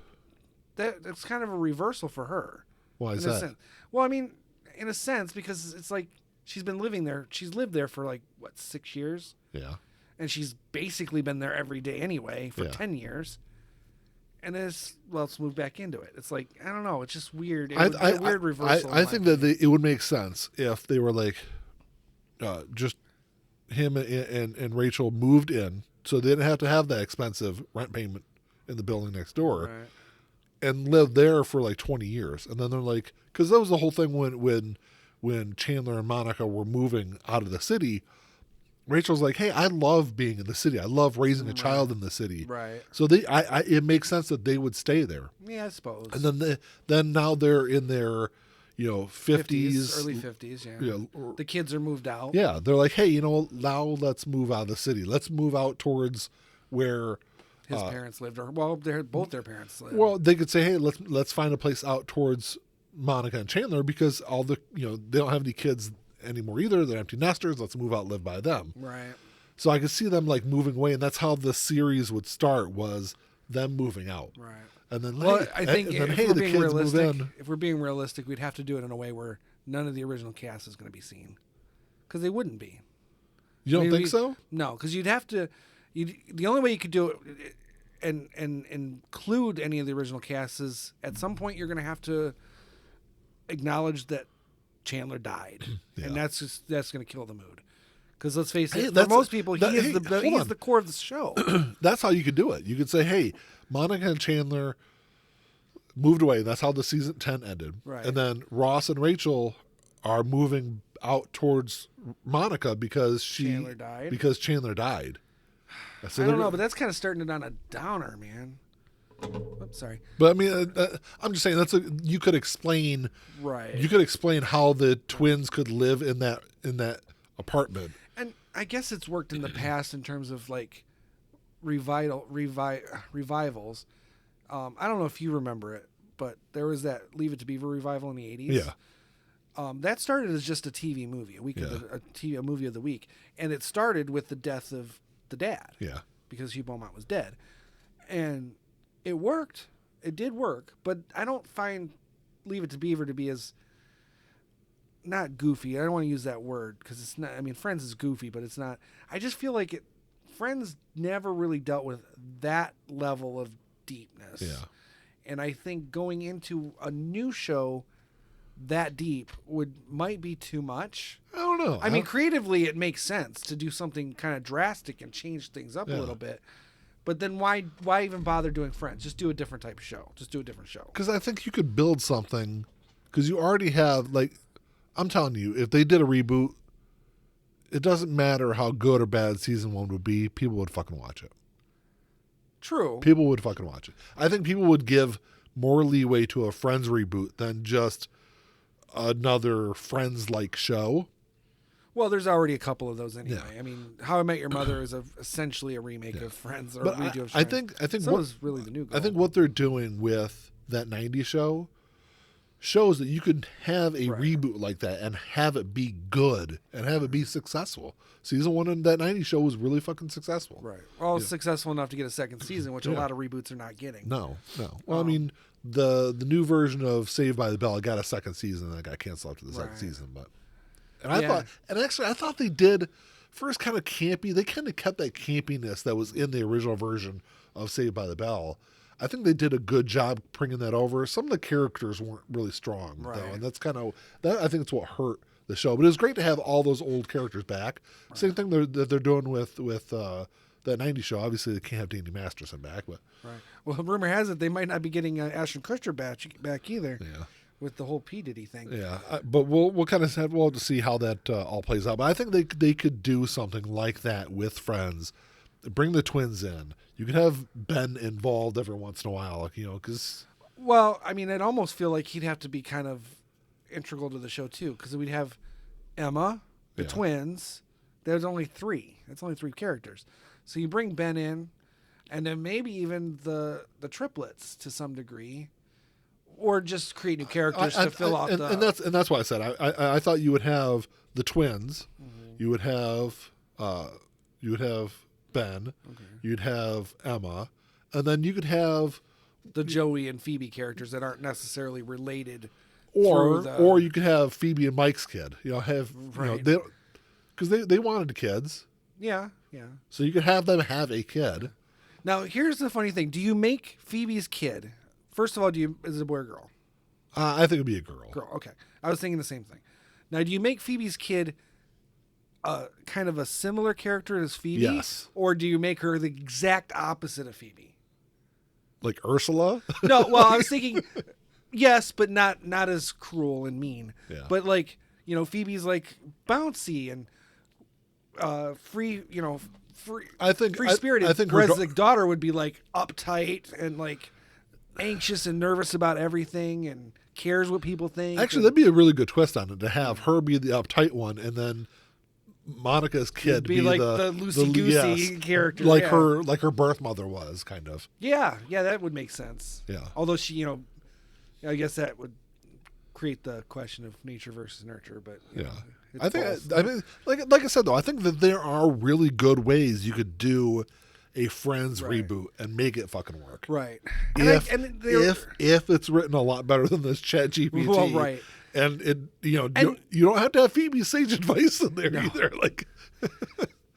That's kind of a reversal for her.
Why is that?
Well, I mean, in a sense, because it's like she's been living there. She's lived there for 6 years?
Yeah.
And she's basically been there every day anyway for 10 years. And then let's move back into it. It's like, I don't know. It's just weird. It would be a weird reversal.
I think that it would make sense if they were just him and Rachel moved in. So they didn't have to have that expensive rent payment in the building next door.
Right.
And lived there for 20 years. And then they're like, because that was the whole thing when Chandler and Monica were moving out of the city. Rachel's like, hey, I love being in the city. I love raising a child in the city.
Right.
So it makes sense that they would stay there.
Yeah, I suppose.
And then now they're in their, 50s,
early 50s. Yeah. The kids are moved out.
Yeah, they're like, hey, now let's move out of the city. Let's move out towards where
his parents lived, both their parents lived.
Well, they could say, hey, let's find a place out towards Monica and Chandler because all the they don't have any kids anymore either. They're empty nesters. Let's move out, live by them.
Right.
So I could see them moving away, and that's how the series would start, was them moving out.
Right.
And then,
I think
the kids move in.
If we're being realistic, we'd have to do it in a way where none of the original cast is going to be seen, because they wouldn't be.
You don't think so?
No, because you'd have to. The only way you could do it and include any of the original cast is at some point you're going to have to acknowledge that Chandler died, and that's going to kill the mood. Because let's face it, for most people, he is the core of the show.
That's how you could do it. You could say, hey, Monica and Chandler moved away. That's how the season 10 ended.
Right.
And then Ross and Rachel are moving out towards Monica because Chandler died. So
I don't know, but that's kind of starting it on a downer, man. Oops, sorry.
But I mean, I'm just saying you could explain.
Right.
You could explain how the twins could live in that apartment.
And I guess it's worked in the past in terms of like revivals. I don't know if you remember it, but there was that Leave It to Beaver revival in the 80s.
Yeah.
That started as just a TV movie, a movie of the week, and it started with the death of the dad.
Yeah.
Because Hugh Beaumont was dead, and it worked. It did work, but I don't find Leave It to Beaver to be as not goofy. I don't want to use that word because it's not. I mean, Friends is goofy, but it's not. I just feel like Friends never really dealt with that level of deepness.
Yeah.
And I think going into a new show that deep might be too much.
I don't know.
I mean, creatively, it makes sense to do something kind of drastic and change things up a little bit. But then why even bother doing Friends? Just do a different type of show. Just do a different show.
Because I think you could build something. Because you already have, like, I'm telling you, if they did a reboot, it doesn't matter how good or bad season 1 would be. People would fucking watch it.
True.
People would fucking watch it. I think people would give more leeway to a Friends reboot than just another Friends-like show.
Well, there's already a couple of those anyway. Yeah. I mean, How I Met Your Mother is essentially a remake of Friends or a redo of Friends.
I think
so is really the new goal.
I think what they're doing with that 90s show shows that you could have a reboot like that and have it be good and have it be successful. Season 1 of that 90s show was really fucking successful.
Right. Well, successful enough to get a second season, which a lot of reboots are not getting.
No. Well, I mean, the new version of Saved by the Bell got a second season and that got canceled after the second season, but I thought they did first kind of campy. They kind of kept that campiness that was in the original version of Saved by the Bell. I think they did a good job bringing that over. Some of the characters weren't really strong, though, and that's kind of that. I think it's what hurt the show. But it was great to have all those old characters back. Right. Same thing that they're doing with that 90s show. Obviously, they can't have Danny Masterson back, but
well, rumor has it they might not be getting Ashton Kutcher back either.
Yeah.
With the whole P. Diddy thing.
Yeah, but we'll kind of have to see how that all plays out. But I think they could do something like that with Friends. Bring the twins in. You could have Ben involved every once in a while, because.
Well, I mean, I'd almost feel like he'd have to be kind of integral to the show too, because we'd have Emma, the twins. There's only 3. That's only 3 characters. So you bring Ben in, and then maybe even the triplets to some degree. Or just create new characters to fill out the...
And that's why I said I thought you would have the twins, you would have Ben, you'd have Emma, and then you could have
the Joey and Phoebe characters that aren't necessarily related.
Or you could have Phoebe and Mike's kid. Because they wanted kids.
Yeah.
So you could have them have a kid.
Now here's the funny thing: do you make Phoebe's kid? First of all, is it a boy or girl?
I think it'd be a girl.
Girl, okay. I was thinking the same thing. Now, do you make Phoebe's kid kind of a similar character as Phoebe?
Yes.
Or do you make her the exact opposite of Phoebe?
Like Ursula?
No, well, I was thinking, yes, but not as cruel and mean.
Yeah.
But like, Phoebe's like bouncy and free, free-spirited.
I think
whereas the daughter would be like uptight and like anxious and nervous about everything and cares what people think.
Actually, that'd be a really good twist on it, to have her be the uptight one and then Monica's kid be
like the loosey-goosey character.
Like her birth mother was, kind of.
Yeah, that would make sense.
Yeah.
Although she, I guess that would create the question of nature versus nurture, but
I mean, like I said though, I think that there are really good ways you could do a Friends reboot and make it fucking work.
Right.
If it's written a lot better than this ChatGPT.
Well, right.
And it, you don't have to have Phoebe's sage advice in there either. Like,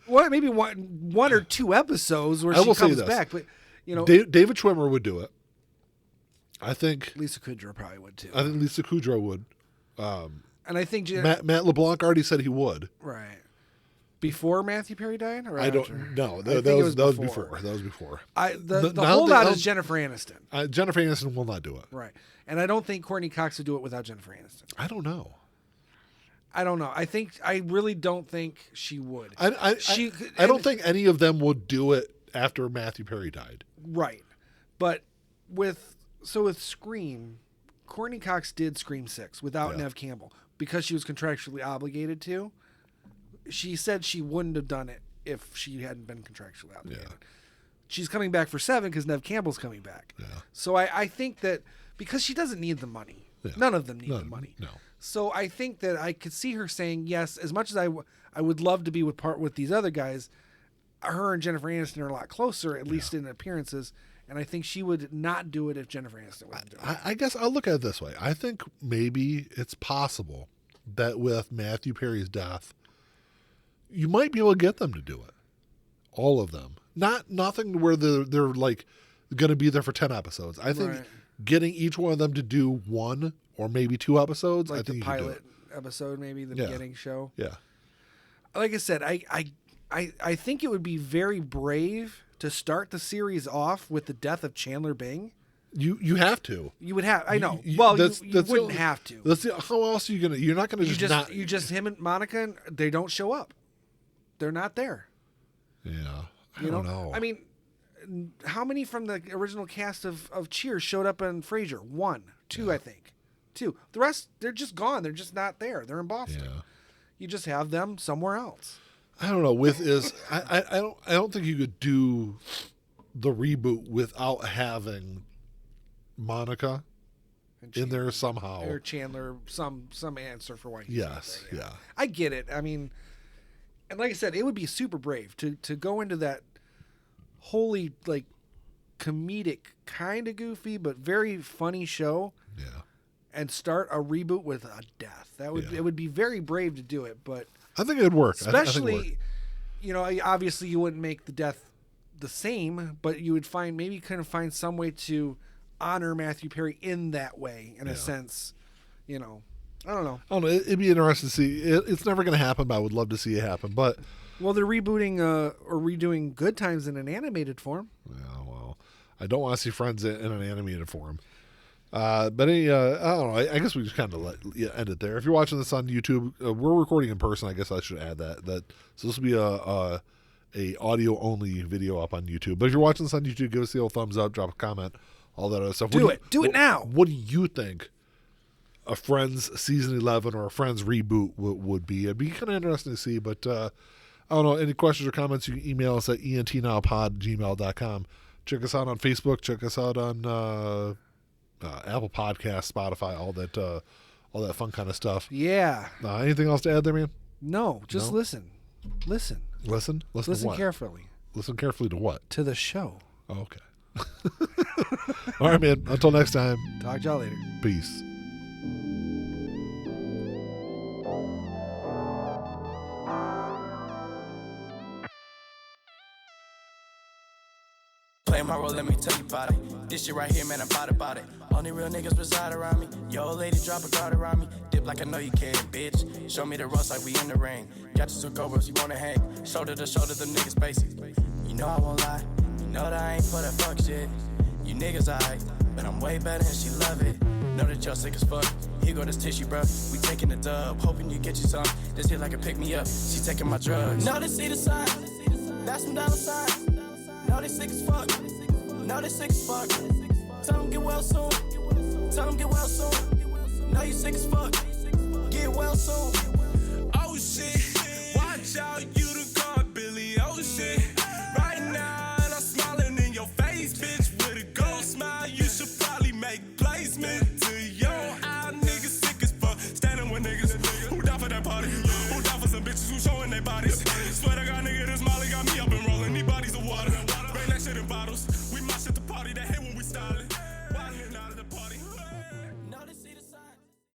Well, maybe one or two episodes where she comes back, but
David Schwimmer would do it. I think
Lisa Kudrow probably would too.
I think Lisa Kudrow would.
And I think
Matt LeBlanc already said he would.
Right. Before Matthew Perry died? Or
I
after?
don't know. That was before. That was before.
The holdout is Jennifer Aniston.
Jennifer Aniston will not do it.
Right. And I don't think Courtney Cox would do it without Jennifer Aniston.
I don't know.
I really don't think she would.
I don't think any of them would do it after Matthew Perry died.
Right. But with Scream, Courtney Cox did Scream 6 without Neve Campbell because she was contractually obligated to. She said she wouldn't have done it if she hadn't been contractually obligated. Yeah. She's coming back for 7 because Neve Campbell's coming back. Yeah. So I think that because she doesn't need the money. Yeah. None of them need the money.
No.
So I think that I could see her saying, yes, as much as I would love to be with these other guys, her and Jennifer Aniston are a lot closer, at least in appearances. And I think she would not do it if Jennifer Aniston wouldn't do it.
I guess I'll look at it this way. I think maybe it's possible that with Matthew Perry's death, you might be able to get them to do it. All of them. Nothing where they're like going to be there for 10 episodes. I think getting each one of them to do 1 or maybe 2 episodes.
Like
I think
the pilot episode, maybe the beginning show.
Yeah.
Like I said, I think it would be very brave to start the series off with the death of Chandler Bing.
You have to.
You would have. I know. You wouldn't have to.
How else are you gonna? You're not gonna
You just him and Monica. And they don't show up. They're not there.
Yeah. I don't know.
I mean, how many from the original cast of Cheers showed up in Frasier? 1, 2, I think. 2. The rest, they're just gone. They're just not there. They're in Boston. Yeah. You just have them somewhere else.
I don't know. I don't think you could do the reboot without having Monica in there somehow,
or Chandler some answer for why he's
yes
there.
Yeah,
I get it. I mean, and like I said, it would be super brave to go into that wholly like comedic, kind of goofy but very funny show, and start a reboot with a death. It would be very brave to do it, but
I think it'd work.
Especially, obviously you wouldn't make the death the same, but you would find some way to honor Matthew Perry in that way, in a sense. I don't know.
It'd be interesting to see. It's never going to happen, but I would love to see it happen. But
they're rebooting or redoing Good Times in an animated form.
Yeah, well, I don't want to see Friends in an animated form. But I don't know. I guess we just kind of end it there. If you're watching this on YouTube, we're recording in person. I guess I should add that. So this will be a audio only video up on YouTube. But if you're watching this on YouTube, give us the old thumbs up, drop a comment, all that other stuff.
Do it now.
What do you think a Friends season 11 or a Friends reboot would be? It'd be kind of interesting to see. But I don't know. Any questions or comments? You can email us at entnowpod@gmail.com. Check us out on Facebook. Check us out on Apple Podcasts, Spotify, all that fun kind of stuff.
Yeah.
Anything else to add there, man?
No, just listen. Listen carefully.
Listen carefully to what?
To the show.
Oh, okay. All right, man. Until next time.
Talk to y'all later.
Peace.
Play my role, let me tell you about it. This shit right here, man, I'm about it. Only real niggas reside around me. Yo, old lady, drop a guard around me. Dip like I know you can, bitch. Show me the ropes like we in the ring. Got you some cobras, you wanna hang. Shoulder to shoulder, them niggas basic. You know I won't lie. You know that I ain't for that fuck shit. You niggas alright, but I'm way better and she love it. Know that y'all sick as fuck. Here go this tissue, bro. We taking the dub, hoping you get you some. This hit like a pick me up. She taking my drugs. Know they see the sign. That's some dollar signs. Know they sick as fuck. Know they sick as fuck. Tell them get well soon. Tell them get well soon. Know you sick as fuck. Get well soon.
Oh shit. Watch out, you the god, Billy. Oh shit. Right now, and I'm smiling in your face, bitch. With a gold smile, you should probably make placement to your eye. Niggas sick as fuck. Standing with niggas who down for that party. Who down for some bitches who showing their bodies. Swear to God, niggas.